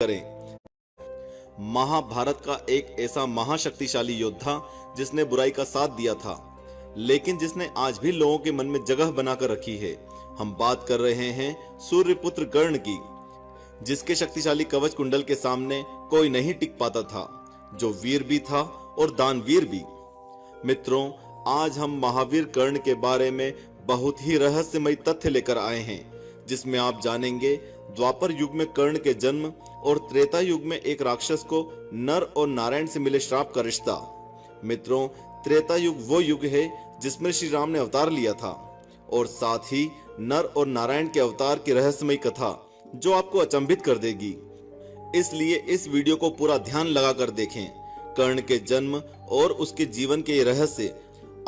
करें। महाभारत का एक ऐसा महाशक्तिशाली योद्धा जिसने बुराई का साथ दिया था, लेकिन जिसने आज भी लोगों के मन में जगह बनाकर रखी है। हम बात कर रहे हैं सूर्यपुत्र कर्ण की, जिसके शक्तिशाली कवच कुंडल के सामने कोई नहीं टिक पाता था, जो वीर भी था और दानवीर भी। मित्रों, आज हम महावीर कर्ण के बारे में बहुत ही रहस्यमय तथ्य लेकर आए हैं, जिसमें आप जानेंगे द्वापर युग में कर्ण के जन्म और त्रेता युग में एक राक्षस को नर और नारायण से मिले श्राप का रिश्ता। मित्रों, त्रेता युग वो युग है जिसमें श्री राम ने अवतार लिया था, और साथ ही नर और नारायण के अवतार की रहस्यमय कथा जो आपको अचंभित कर देगी। इसलिए इस वीडियो को पूरा ध्यान लगाकर देखें। कर्ण के जन्म और उसके जीवन के ये रहस्य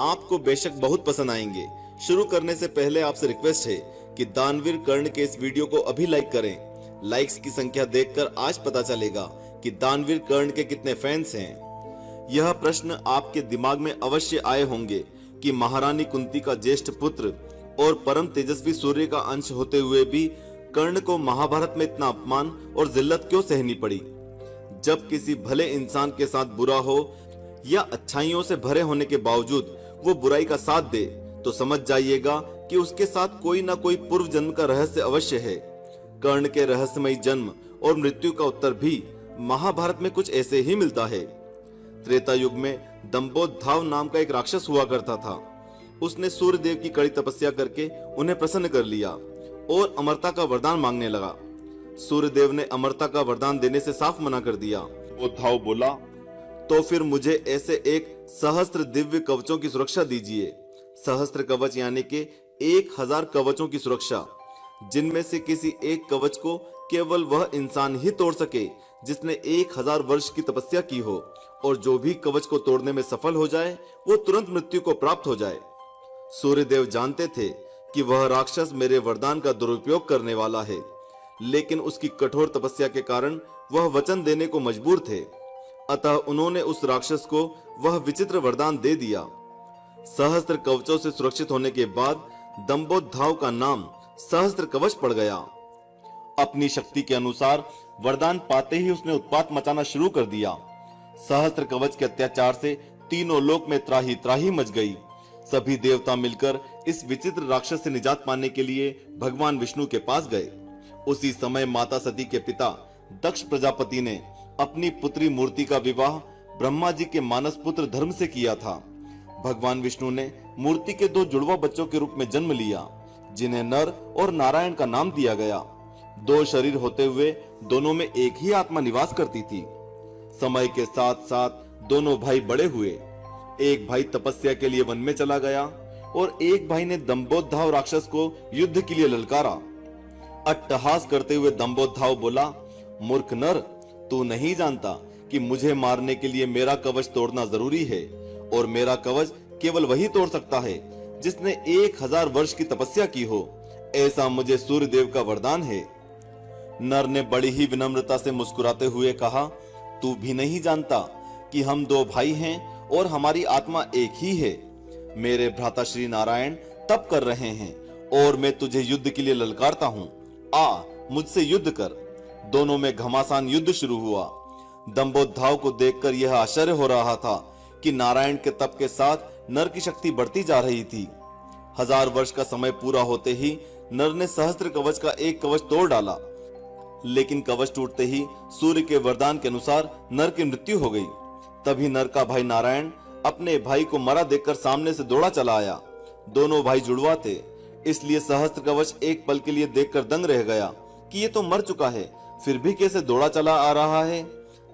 आपको बेशक बहुत पसंद आएंगे। शुरू करने से पहले आपसे रिक्वेस्ट है कि दानवीर कर्ण के इस वीडियो को अभी लाइक करें। लाइक्स की संख्या देखकर आज पता चलेगा कि दानवीर कर्ण के कितने फैंस हैं। यह प्रश्न आपके दिमाग में अवश्य आए होंगे कि महारानी कुंती का ज्येष्ठ पुत्र और परम तेजस्वी सूर्य का अंश होते हुए भी कर्ण को महाभारत में इतना अपमान और जिल्लत क्यों सहनी पड़ी। जब किसी भले इंसान के साथ बुरा हो या अच्छाइयों से भरे होने के बावजूद वो बुराई का साथ दे, तो समझ जाइएगा कि उसके साथ कोई ना कोई पूर्व जन्म का रहस्य अवश्य है। कर्ण के रहस्यमय जन्म और मृत्यु का उत्तर भी महाभारत में कुछ ऐसे ही मिलता है। त्रेता युग में दंभोदधाव नाम का एक राक्षस हुआ करता था। उसने सूर्य देव की कड़ी तपस्या करके उन्हें प्रसन्न कर लिया और अमरता का वरदान मांगने लगा। सूर्य देव ने अमरता का वरदान देने से साफ मना कर दिया। दंभोदधाव बोला, तो फिर मुझे ऐसे एक सहस्त्र दिव्य कवचों की सुरक्षा दीजिए। सहस्त्र कवच यानी के 1000 कवचों की सुरक्षा, जिनमें से किसी एक कवच को केवल वह इंसान ही तोड़ सके जिसने 1000 वर्ष की तपस्या की हो, और जो भी कवच को तोड़ने में सफल हो जाए वो तुरंत मृत्यु को प्राप्त हो जाए। सूर्यदेव जानते थे कि वह राक्षस मेरे वरदान का दुरुपयोग करने वाला है, लेकिन उसकी कठोर तपस्या के कारण वह वचन देने को मजबूर थे। अतः उन्होंने उस राक्षस को वह विचित्र वरदान दे दिया। सहस्त्र कवचों से सुरक्षित होने के बाद दंभोदधाव का नाम सहस्त्र कवच पड़ गया। अपनी शक्ति के अनुसार वरदान पाते ही उसने उत्पात मचाना शुरू कर दिया। सहस्त्र कवच के अत्याचार से तीनों लोक में त्राही त्राही मच गई। सभी देवता मिलकर इस विचित्र राक्षस से निजात पाने के लिए भगवान विष्णु के पास गए। उसी समय माता सती के पिता दक्ष प्रजापति ने अपनी पुत्री मूर्ति का विवाह ब्रह्मा जी के मानस पुत्र धर्म से किया था। भगवान विष्णु ने मूर्ति के 2 जुड़वा बच्चों के रूप में जन्म लिया, जिन्हें नर और नारायण का नाम दिया गया। 2 शरीर होते हुए दोनों में एक ही आत्मा निवास करती थी। समय के साथ साथ दोनों भाई बड़े हुए। एक भाई तपस्या के लिए वन में चला गया और एक भाई ने दंभोदधाव राक्षस को युद्ध के लिए ललकारा। अट्टहास करते हुए दंभोदधाव बोला, मूर्ख नर, तू नहीं जानता कि मुझे मारने के लिए मेरा कवच तोड़ना जरूरी है, और मेरा कवच केवल वही तोड़ सकता है जिसने 1000 वर्ष की तपस्या की हो। ऐसा मुझे सूर्य देव का वरदान है। नर ने बड़ी ही विनम्रता से मुस्कुराते हुए कहा, तू भी नहीं जानता कि हम 2 भाई हैं और हमारी आत्मा एक ही है। मेरे भ्राता श्री नारायण तप कर रहे हैं और मैं तुझे युद्ध के लिए ललकारता हूँ। आ, मुझसे युद्ध कर। दोनों में घमासान युद्ध शुरू हुआ। दंभोदधाव को देखकर यह आश्चर्य हो रहा था कि नारायण के तप के साथ नर की शक्ति बढ़ती जा रही थी। 1000 वर्ष का समय पूरा होते ही नर ने सहस्त्र कवच का एक कवच तोड़ डाला, लेकिन कवच टूटते ही सूर्य के वरदान के अनुसार नर की मृत्यु हो गई। तभी नर का भाई नारायण अपने भाई को मरा देखकर सामने से दौड़ा चला आया। दोनों भाई जुड़वा थे, इसलिए सहस्त्र कवच एक पल के लिए देखकर दंग रह गया कि ये तो मर चुका है, फिर भी कैसे दौड़ा चला आ रहा है।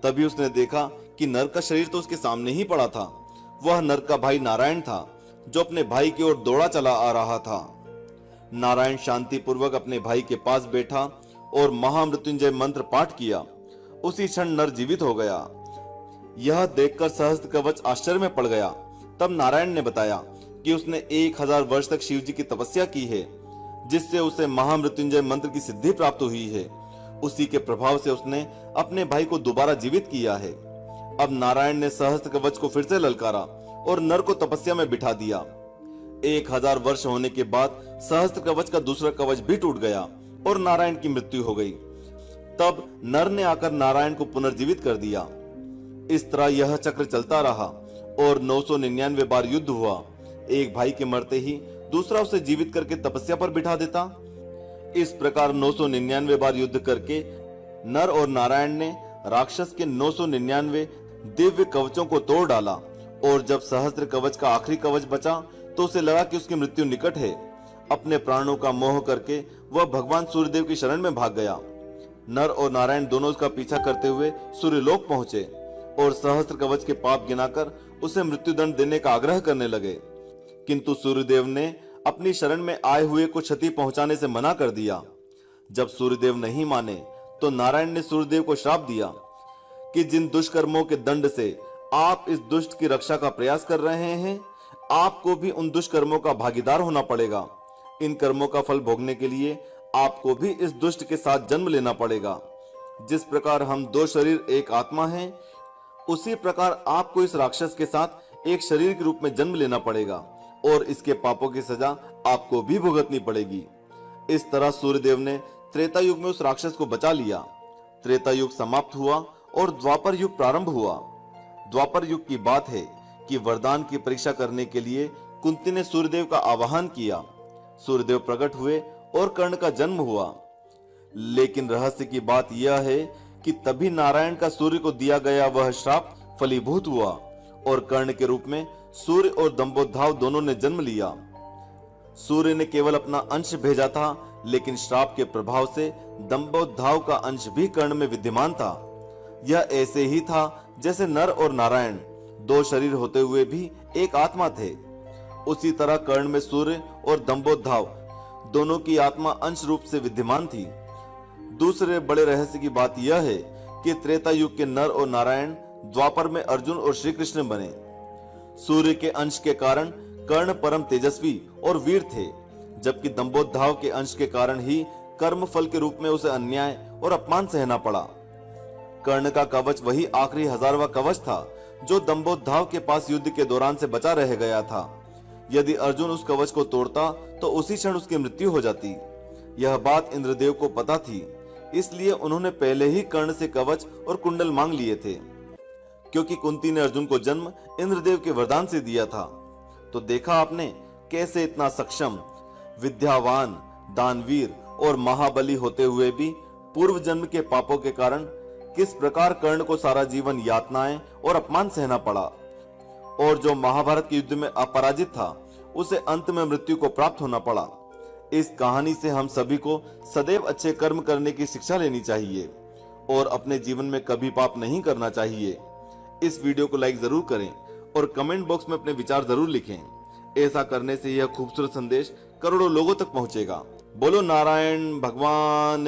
तभी उसने देखा कि नर का शरीर तो उसके सामने ही पड़ा था। वह नर का भाई नारायण था, जो अपने भाई की ओर दौड़ा चला आ रहा था। नारायण शांति पूर्वक अपने भाई के पास बैठा और महामृत्युंजय मंत्र पाठ किया। उसी क्षण नर जीवित हो गया। यह देखकर सहस्त्र कवच आश्चर्य में पड़ गया। तब नारायण ने बताया कि उसने 1000 वर्ष तक शिव जी की तपस्या की है, जिससे उसे महामृत्युंजय मंत्र की सिद्धि प्राप्त हुई है। उसी के प्रभाव से उसने अपने भाई को दोबारा जीवित किया है। अब नारायण ने सहस्त्र कवच को फिर से ललकारा और नर को तपस्या में बिठा दिया। 1000 वर्ष होने के बाद सहस्त्र कवच का दूसरा कवच भी टूट गया और नारायण की मृत्यु हो गई। तब नर ने आकर नारायण को पुनर्जीवित कर दिया। इस तरह यह चक्र चलता रहा और 999 बार युद्ध हुआ। एक भाई के मरते ही दूसरा उसे जीवित करके तपस्या पर बिठा देता। इस प्रकार 999 बार युद्ध करके नर और नारायण ने राक्षस के 999 दिव्य कवचों को तोड़ डाला और जब सहस्त्र कवच का आखिरी कवच बचा तो उसे लगा कि उसकी मृत्यु निकट है। अपने प्राणों का मोह करके वह भगवान सूर्यदेव की शरण में भाग गया। नर और नारायण दोनों उसका पीछा करते हुए सूर्यलोक पहुंचे और सहस्त्र कवच के पाप गिनाकर उसे मृत्युदंड देने का आग्रह करने लगे, किंतु सूर्यदेव ने अपनी शरण में आए हुए को क्षति पहुंचाने से मना कर दिया। जब सूर्यदेव नहीं माने तो नारायण ने सूर्यदेव को श्राप दिया कि जिन दुष्कर्मों के दंड से आप इस दुष्ट की रक्षा का प्रयास कर रहे हैं, आपको भी उन दुष्कर्मों का भागीदार होना पड़ेगा। इन कर्मों का फल भोगने के लिए आपको भी इस दुष्ट के साथ जन्म लेना पड़ेगा। जिस प्रकार हम दो शरीर एक आत्मा हैं, उसी प्रकार आपको इस राक्षस के साथ एक शरीर के रूप में जन्म लेना पड़ेगा और इसके पापों की सजा आपको भी भुगतनी पड़ेगी। इस तरह सूर्यदेव ने त्रेता युग में उस राक्षस को बचा लिया। त्रेता युग समाप्त हुआ और द्वापर युग प्रारंभ हुआ। द्वापर युग की बात है कि वरदान की परीक्षा करने के लिए कुंती ने सूर्यदेव का आवाहन किया। सूर्यदेव प्रकट हुए और कर्ण का जन्म हुआ। लेकिन रहस्य की बात यह है कि तभी नारायण का सूर्य को दिया गया वह श्राप फलीभूत हुआ और कर्ण के रूप में सूर्य और दंभोद्धाव दोनों ने जन्म लिया। सूर्य ने केवल अपना अंश भेजा था, लेकिन श्राप के प्रभाव से दंभोद्धाव का अंश भी कर्ण में विद्यमान था। यह ऐसे ही था जैसे नर और नारायण दो शरीर होते हुए भी एक आत्मा थे। उसी तरह कर्ण में सूर्य और दंभोद्धाव दोनों की आत्मा अंश रूप से विद्यमान थी। दूसरे बड़े रहस्य की बात यह है कि त्रेता युग के नर और नारायण द्वापर में अर्जुन और श्री कृष्ण बने। सूर्य के अंश के कारण कर्ण परम तेजस्वी और वीर थे, जबकि दंभोद्धाव के अंश के कारण ही कर्म फल के रूप में उसे अन्याय और अपमान सहना पड़ा। कर्ण का कवच वही आखिरी 1000वां कवच था जो दंभोद्धाव के पास युद्ध के दौरान से बचा रह गया था। यदि अर्जुन उस कवच को तोड़ता तो उसी क्षण उसकी मृत्यु हो जाती। यह बात इंद्रदेव को पता थी, इसलिए उन्होंने पहले ही कर्ण से कवच और कुंडल मांग लिए थे। क्योंकि कुंती ने अर्जुन को जन्म इंद्रदेव के वरदान से दिया था। तो देखा आपने कैसे इतना सक्षम, विद्यावान, दानवीर और महाबली होते हुए भी पूर्व जन्म के पापों के कारण किस प्रकार कर्ण को सारा जीवन यातनाएं और अपमान सहना पड़ा, और जो महाभारत के युद्ध में अपराजित था उसे अंत में मृत्यु को प्राप्त होना पड़ा। इस कहानी से हम सभी को सदैव अच्छे कर्म करने की शिक्षा लेनी चाहिए और अपने जीवन में कभी पाप नहीं करना चाहिए। इस वीडियो को लाइक जरूर करें और कमेंट बॉक्स में अपने विचार जरूर लिखें। ऐसा करने से यह खूबसूरत संदेश करोड़ों लोगों तक पहुंचेगा। बोलो नारायण भगवान